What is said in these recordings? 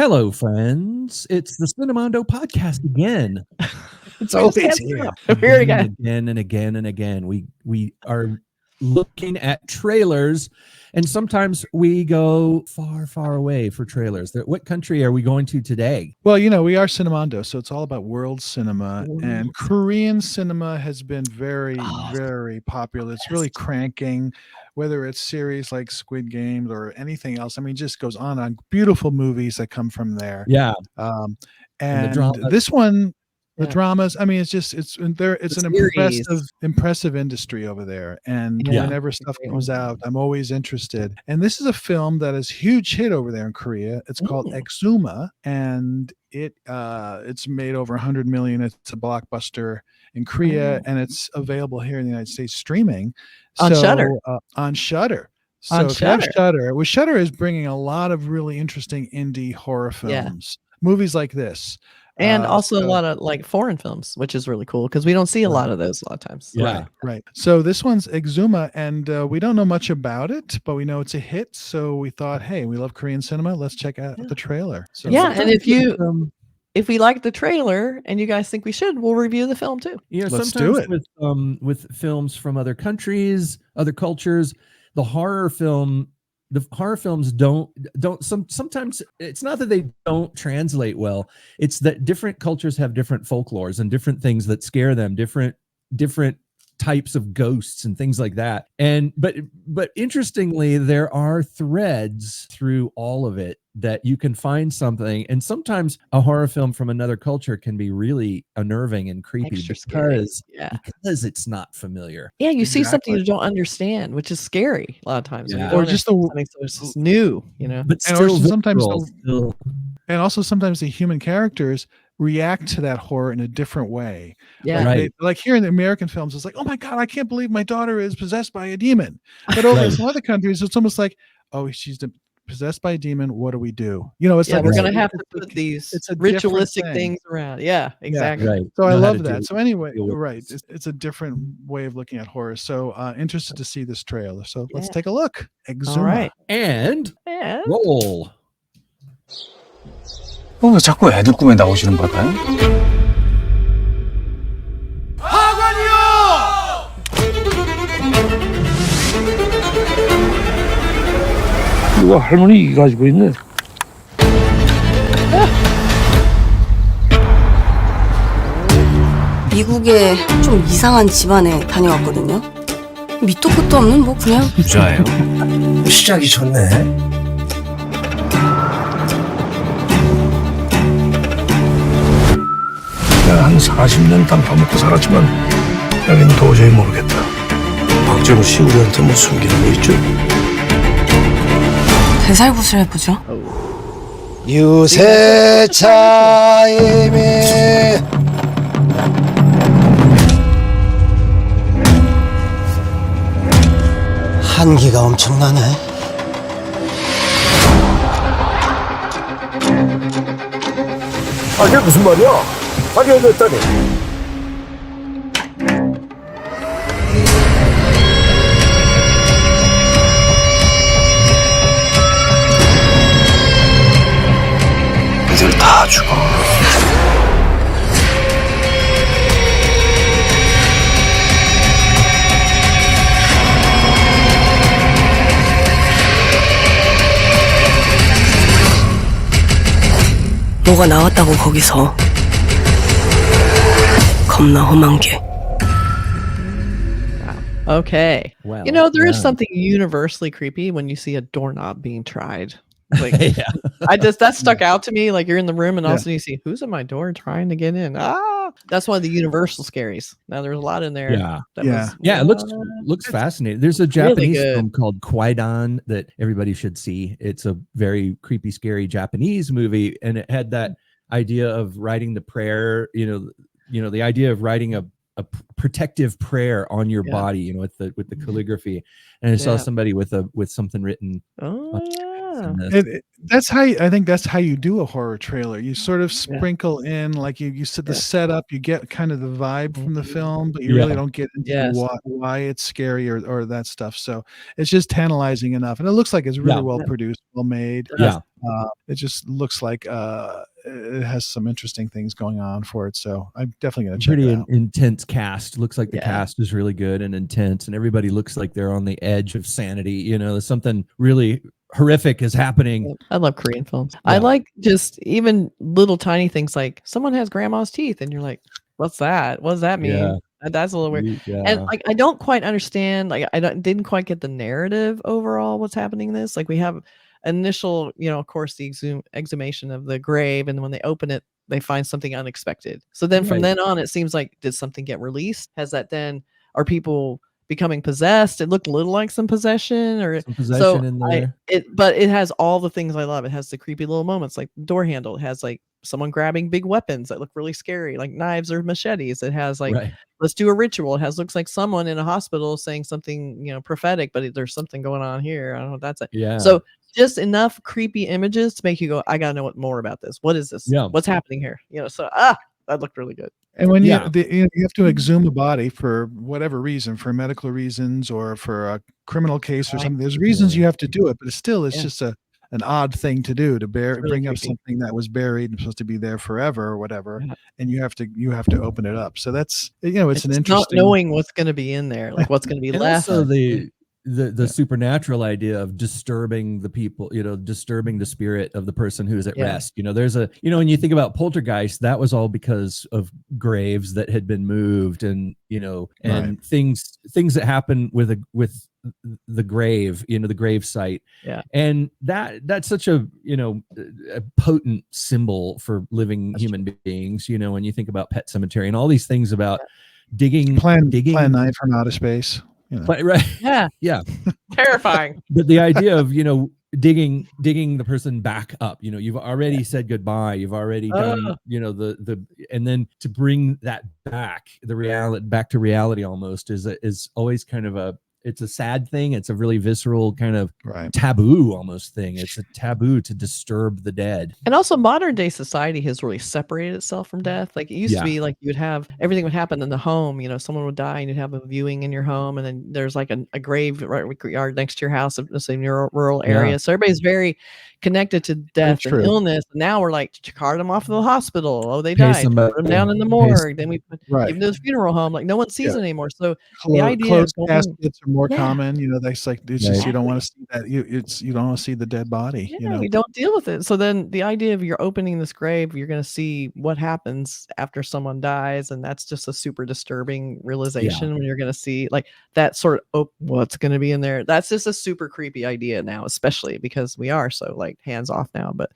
Hello, friends. It's the Cinemondo podcast again. It's always here. Again and again and again. We are looking at trailers, and sometimes we go far, far away for trailers. What country are we going to today? Well, we are Cinemondo, so it's all about world cinema. And Korean cinema has been very, very popular. It's really cranking, whether it's series like Squid Game or anything else. I mean, just goes on. Beautiful movies that come from there. Yeah. And this one, the dramas, I mean, it's an impressive industry over there. And whenever stuff comes out, I'm always interested. And this is a film that is a huge hit over there in Korea. It's called Exhuma, and it's made over 100 million. It's a blockbuster in Korea, and it's available here in the United States streaming on Shudder. On Shudder. So if you have Shudder, Shudder is bringing a lot of really interesting indie horror films, movies like this. And also a lot of like foreign films, which is really cool because we don't see a lot of those a lot of times. Yeah. Right. So this one's Exhuma, and we don't know much about it, but we know it's a hit. So we thought, hey, we love Korean cinema. Let's check out the trailer. So and if we like the trailer and you guys think we should, we'll review the film too. Let's do it. With films from other countries, other cultures, the horror films don't sometimes it's not that they don't translate well, it's that different cultures have different folklores and different things that scare them, different types of ghosts and things like that. And but interestingly, there are threads through all of it that you can find something. And sometimes a horror film from another culture can be really unnerving and creepy because it's not familiar. Yeah, you see something you don't understand, which is scary a lot of times. Yeah. Or just it's new, But still, sometimes and also sometimes the human characters react to that horror in a different way. Like here in the American films, it's like, oh my God, I can't believe my daughter is possessed by a demon. But over in some other countries, it's almost like, oh, she's possessed by a demon. What do we do? It's like we're gonna have to put these ritualistic things around. Yeah, exactly. Right. So I love that. So anyway, it's a different way of looking at horror. So interested to see this trailer. So let's take a look. Exhuma. All right. And roll. 왜 자꾸 애들 꿈에 나오시는 것 같아요? 하관이요! 누가 할머니 이 가지고 있네. 미국에 좀 이상한 집안에 다녀왔거든요. 밑도 끝도 없는 그냥 부자예요. 시작이 좋네. 한 40년 땅 파먹고 살았지만 여기는 도저히 모르겠다. 박재로 씨 우리한테 숨기는 거 있죠? 대살구슬 해보죠. 유세차임이 한기가 엄청나네. 이게 무슨 말이야? 파괴됐다니. 애들 다 죽어. 뭐가 나왔다고 거기서. 겁나 험한 게. Okay. Well, there is something universally creepy when you see a doorknob being tried. Like, that stuck out to me. Like you're in the room and all of a sudden you see who's at my door trying to get in. That's one of the universal scaries. Now there's a lot in there. It looks fascinating. There's a Japanese film called Kwaidan that everybody should see. It's a very creepy, scary Japanese movie, and it had that idea of writing the prayer. The idea of writing a protective prayer on your body, with the calligraphy. And I saw somebody with something written. That's how I think that's how you do a horror trailer. You sort of sprinkle in, like you set the setup, you get kind of the vibe from the film, but you really don't get into why it's scary or that stuff. So it's just tantalizing enough, and it looks like it's really well produced, well made. It just looks like it has some interesting things going on for it. So I'm definitely going to check it out. Pretty intense cast. Looks like the cast is really good and intense, and everybody looks like they're on the edge of sanity. You know, something really horrific is happening. I love Korean films. I like just even little tiny things like someone has grandma's teeth, and you're like, "What's that? What does that mean?" Yeah. That's a little weird. And like, I don't quite understand. Like, didn't quite get the narrative overall. What's happening in this? Like, we have initial, of course, the exhumation of the grave, and when they open it, they find something unexpected. So then from then on, it seems like, did something get released? Has that then, are people becoming possessed? It looked a little like some possession, or some possession in there. But it has all the things I love. It has the creepy little moments, like door handle. It has like someone grabbing big weapons that look really scary, like knives or machetes. It has like, let's do a ritual. It looks like someone in a hospital saying something, prophetic, but there's something going on here. I don't know what that's. So just enough creepy images to make you go, I gotta know more about this. What is this? What's happening here? So that looked really good. And when you have to exhume a body for whatever reason, for medical reasons or for a criminal case or something, there's reasons you have to do it, but it's just an odd thing to do, to bring up something that was buried and supposed to be there forever or whatever, and you have to open it up. So that's it's an interesting, not knowing what's going to be in there, like what's going to be left. Also the supernatural idea of disturbing the people, disturbing the spirit of the person who is at rest. There's when you think about Poltergeist, that was all because of graves that had been moved, and things that happen with the grave, the grave site. And that's such a potent symbol for living human beings. When you think about Pet Cemetery and all these things about digging Plan 9 from outer space. Right. Yeah. Terrifying. But the idea of, digging the person back up, you've already said goodbye. You've already done, and then to bring that back, back to reality almost is always kind of it's a sad thing. It's a really visceral kind of taboo almost thing. It's a taboo to disturb the dead. And also modern day society has really separated itself from death. Like it used to be like everything would happen in the home, someone would die and you'd have a viewing in your home. And then there's like a grave yard next to your house, in your rural area. So everybody's very connected to death and illness. And now we're like, cart them off to the hospital. Oh, they died. Put them down in the morgue. Then we put even to the funeral home. Like no one sees it anymore. So the idea of caskets are more common. That's like it's just you don't want to see that. You don't want to see the dead body. You don't deal with it. So then the idea of you're opening this grave, you're going to see what happens after someone dies, and that's just a super disturbing realization when you're going to see like that sort of what's going to be in there. That's just a super creepy idea now, especially because we are so like hands off now. But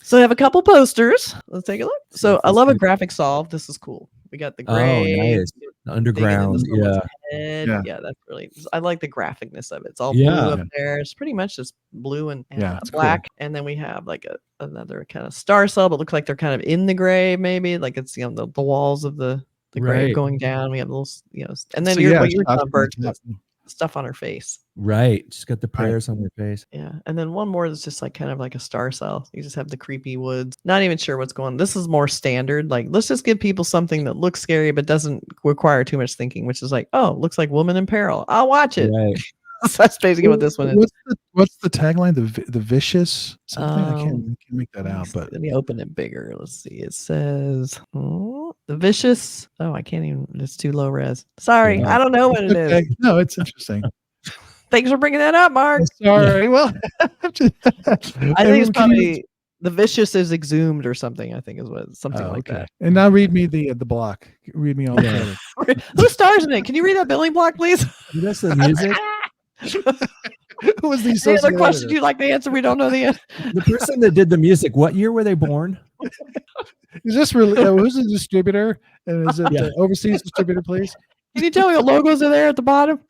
so I have a couple posters. Let's take a look. So I love a graphic solve. This is cool. We got the grave, nice. The underground, that's really. I like the graphicness of it. It's all blue up there. It's pretty much just blue and black, and then we have like another kind of star cell, but looks like they're kind of in the grave, maybe like it's the walls of the grave going down. We have little and then you're Burk, stuff on her face. Right. She's got the prayers on her face. Yeah. And then one more that's just like kind of like a star cell. You just have the creepy woods. Not even sure what's going on. This is more standard. Like, let's just give people something that looks scary but doesn't require too much thinking, which is like, oh, looks like Woman in Peril. I'll watch it. Right. So that's basically what this one is. What's the tagline? The vicious something? I can't make that out. But let me open it bigger. Let's see. It says the vicious. Oh, I can't even. It's too low res. Sorry, I don't know what it is. No, it's interesting. Thanks for bringing that up, Mark. Sorry. Well, I think it's probably the vicious is exhumed or something. I think is what something like that. And now read me the block. Read me all the Who stars in it? Can you read that billing block, please? That's the music. Who was the Any other questions you'd like to answer? We don't know the answer. The person that did the music, what year were they born? Is this really who's the distributor? And is it the overseas distributor, please? Can you tell me what logos are there at the bottom?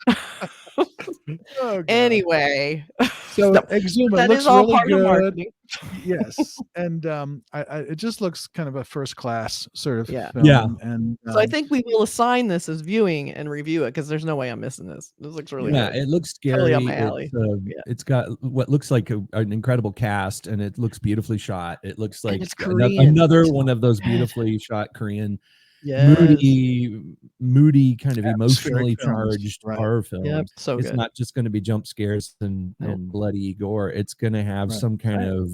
Anyway. So No, Exhuma that looks is all really part of good. marketing. Yes, and it just looks kind of a first class sort of film. Yeah. And So I think we will assign this as viewing and review it because there's no way I'm missing this. This looks really good. It looks Totally up scary. my alley. It's got what looks like an incredible cast, and it looks beautifully shot. It looks like it's Korean. another one of those beautifully shot Korean, Yes. moody, kind of Atmospheric emotionally films, charged right. horror films. Yep, so It's good. not just going to be jump scares and bloody gore. It's going to have some kind of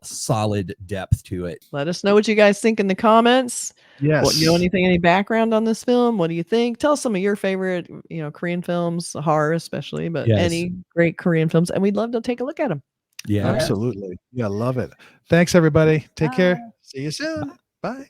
solid depth to it. Let us know what you guys think in the comments. Yes. What, you know any background on this film? What do you think? Tell us some of your favorite, Korean films, horror especially, but any great Korean films, and we'd love to take a look at them. Yeah, absolutely. Yeah, love it. Thanks everybody. Take care. See you soon. Bye.